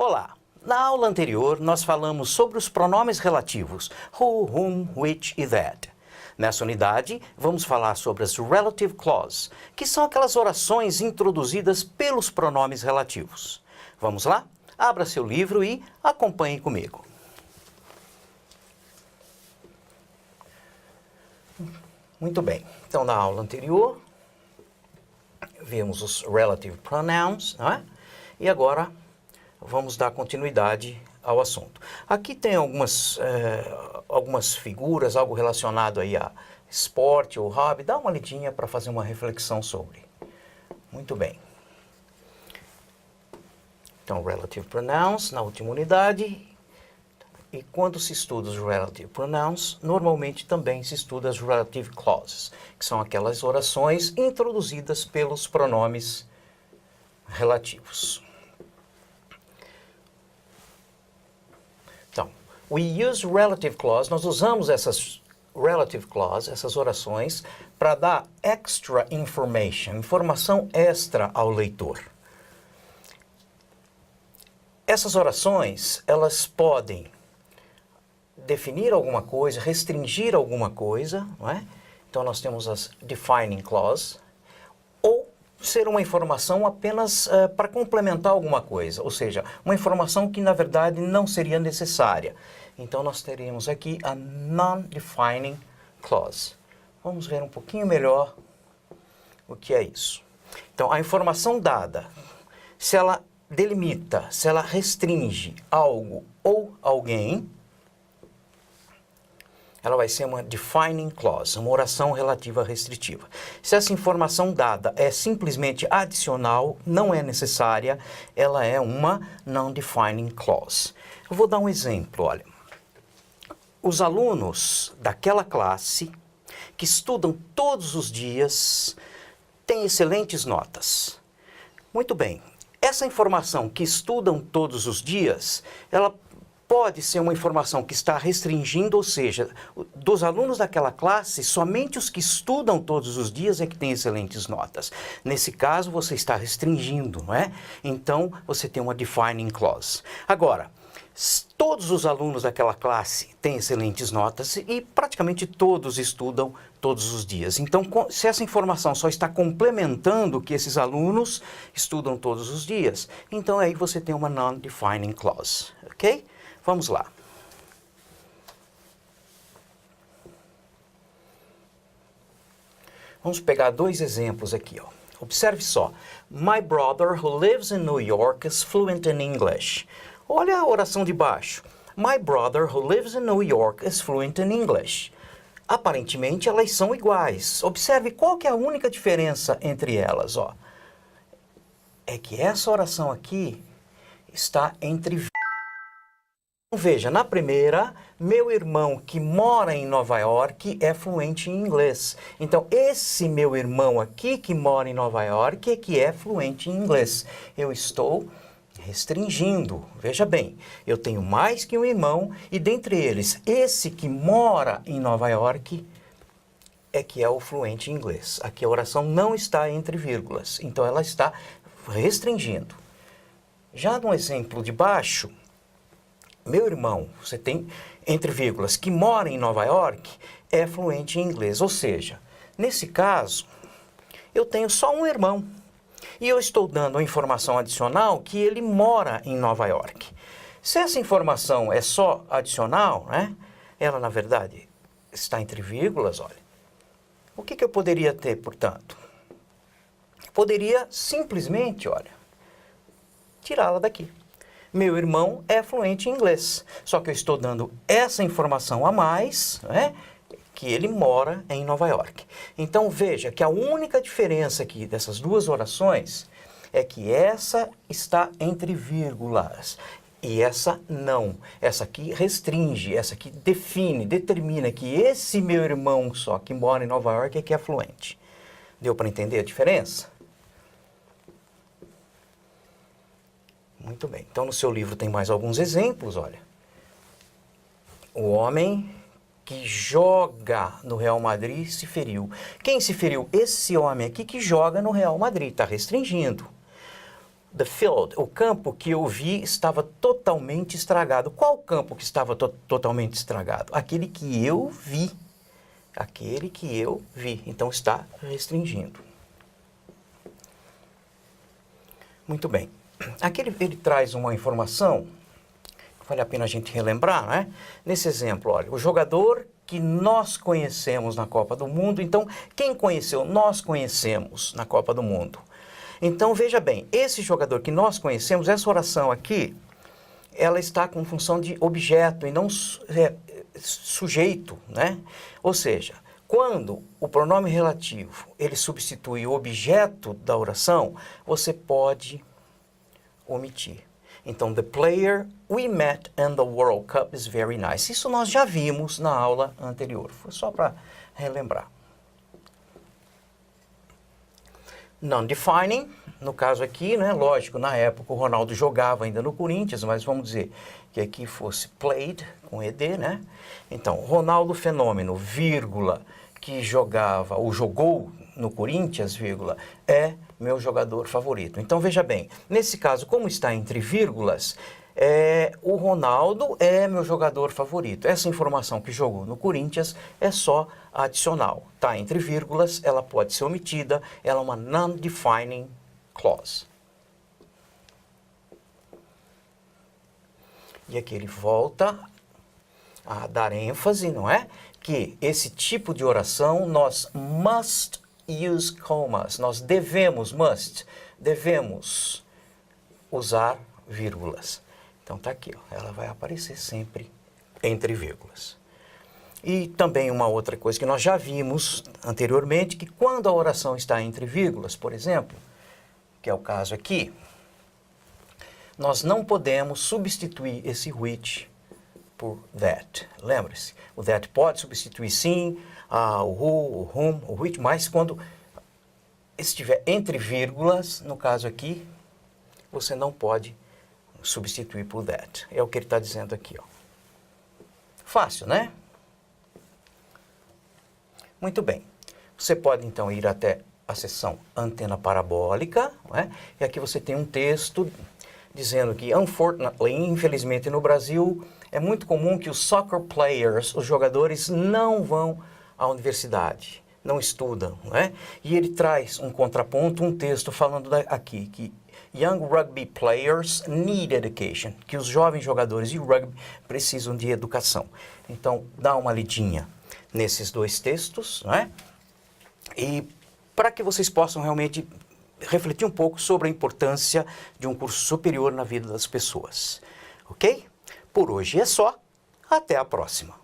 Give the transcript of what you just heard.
Olá! Na aula anterior, nós falamos sobre os pronomes relativos who, whom, which e that. Nessa unidade, vamos falar sobre as relative clauses, que são aquelas orações introduzidas pelos pronomes relativos. Vamos lá? Abra seu livro e acompanhe comigo. Muito bem. Então, na aula anterior, vimos os relative pronouns, não é? E agora vamos dar continuidade ao assunto. Aqui tem algumas figuras, algo relacionado aí a esporte ou hobby. Dá uma lidinha para fazer uma reflexão sobre. Muito bem. Então, relative pronouns na última unidade. E quando se estuda os relative pronouns, normalmente também se estuda as relative clauses, que são aquelas orações introduzidas pelos pronomes relativos. Então, we use relative clause, nós usamos essas relative clause, essas orações, para dar extra information, informação extra ao leitor. Essas orações, elas podem definir alguma coisa, restringir alguma coisa, não é? Então nós temos as defining clause, ou ser uma informação apenas para complementar alguma coisa, ou seja, uma informação que na verdade não seria necessária. Então nós teríamos aqui a non-defining clause. Vamos ver um pouquinho melhor o que é isso. Então a informação dada, se ela delimita, se ela restringe algo ou alguém, ela vai ser uma defining clause, uma oração relativa restritiva. Se essa informação dada é simplesmente adicional, não é necessária, ela é uma non-defining clause. Eu vou dar um exemplo, olha. Os alunos daquela classe que estudam todos os dias têm excelentes notas. Muito bem, essa informação que estudam todos os dias, ela pode ser uma informação que está restringindo, ou seja, dos alunos daquela classe, somente os que estudam todos os dias é que têm excelentes notas. Nesse caso, você está restringindo, não é? Então, você tem uma defining clause. Agora, todos os alunos daquela classe têm excelentes notas e praticamente todos estudam todos os dias. Então, se essa informação só está complementando que esses alunos estudam todos os dias, então aí você tem uma non-defining clause, ok? Vamos lá. Vamos pegar dois exemplos aqui, ó. Observe só. My brother who lives in New York is fluent in English. Olha a oração de baixo. My brother who lives in New York is fluent in English. Aparentemente elas são iguais. Observe qual que é a única diferença entre elas, ó. É que essa oração aqui está entre... Veja, na primeira, meu irmão que mora em Nova York é fluente em inglês. Então, esse meu irmão aqui que mora em Nova York é que é fluente em inglês. Eu estou restringindo. Veja bem, eu tenho mais que um irmão e dentre eles, esse que mora em Nova York é que é o fluente em inglês. Aqui a oração não está entre vírgulas, então ela está restringindo. Já no exemplo de baixo, meu irmão, você tem entre vírgulas, que mora em Nova York, é fluente em inglês. Ou seja, nesse caso, eu tenho só um irmão. E eu estou dando uma informação adicional que ele mora em Nova York. Se essa informação é só adicional, né? Ela, na verdade, está entre vírgulas, olha. O que eu poderia ter, portanto? Poderia simplesmente, olha, tirá-la daqui. Meu irmão é fluente em inglês, só que eu estou dando essa informação a mais, né, que ele mora em Nova York. Então veja que a única diferença aqui dessas duas orações é que essa está entre vírgulas e essa não. Essa aqui restringe, essa aqui define, determina que esse meu irmão só que mora em Nova York é que é fluente. Deu para entender a diferença? Muito bem. Então, no seu livro tem mais alguns exemplos, olha. O homem que joga no Real Madrid se feriu. Quem se feriu? Esse homem aqui que joga no Real Madrid, está restringindo. The field, o campo que eu vi estava totalmente estragado. Qual campo que estava totalmente estragado? Aquele que eu vi. Aquele que eu vi. Então está restringindo. Muito bem. Aqui ele traz uma informação, vale a pena a gente relembrar, né? Nesse exemplo, olha, o jogador que nós conhecemos na Copa do Mundo. Então, quem conheceu? Nós conhecemos na Copa do Mundo. Então, veja bem, esse jogador que nós conhecemos, essa oração aqui, ela está com função de objeto e não sujeito, né? Ou seja, quando o pronome relativo, ele substitui o objeto da oração, você pode omitir. Então, the player we met in the World Cup is very nice. Isso nós já vimos na aula anterior, foi só para relembrar. Non-defining, no caso aqui, né, lógico, na época o Ronaldo jogava ainda no Corinthians, mas vamos dizer que aqui fosse played, com ED, né? Então, Ronaldo Fenômeno, vírgula, que jogava, ou jogou no Corinthians, vírgula, é meu jogador favorito. Então, veja bem, nesse caso, como está entre vírgulas, o Ronaldo é meu jogador favorito. Essa informação que jogou no Corinthians é só adicional. Está entre vírgulas, ela pode ser omitida, ela é uma non-defining clause. E aqui ele volta a dar ênfase, não é? Que esse tipo de oração nós must use commas. Nós devemos usar vírgulas. Então está aqui, ó, ela vai aparecer sempre entre vírgulas. E também uma outra coisa que nós já vimos anteriormente, que quando a oração está entre vírgulas, por exemplo, que é o caso aqui, nós não podemos substituir esse which por that. Lembre-se, o that pode substituir sim, o who, o whom, o which, mas quando estiver entre vírgulas, no caso aqui, você não pode substituir por that. É o que ele está dizendo aqui, ó. Fácil, né? Muito bem. Você pode, então, ir até a seção antena parabólica, né? E aqui você tem um texto dizendo que, unfortunately, infelizmente no Brasil, é muito comum que os soccer players, os jogadores, não vão à universidade, não estudam, né? E ele traz um contraponto, um texto falando aqui que young rugby players need education, que os jovens jogadores de rugby precisam de educação. Então, dá uma lidinha nesses dois textos, né? E para que vocês possam realmente refletir um pouco sobre a importância de um curso superior na vida das pessoas. Ok? Por hoje é só. Até a próxima.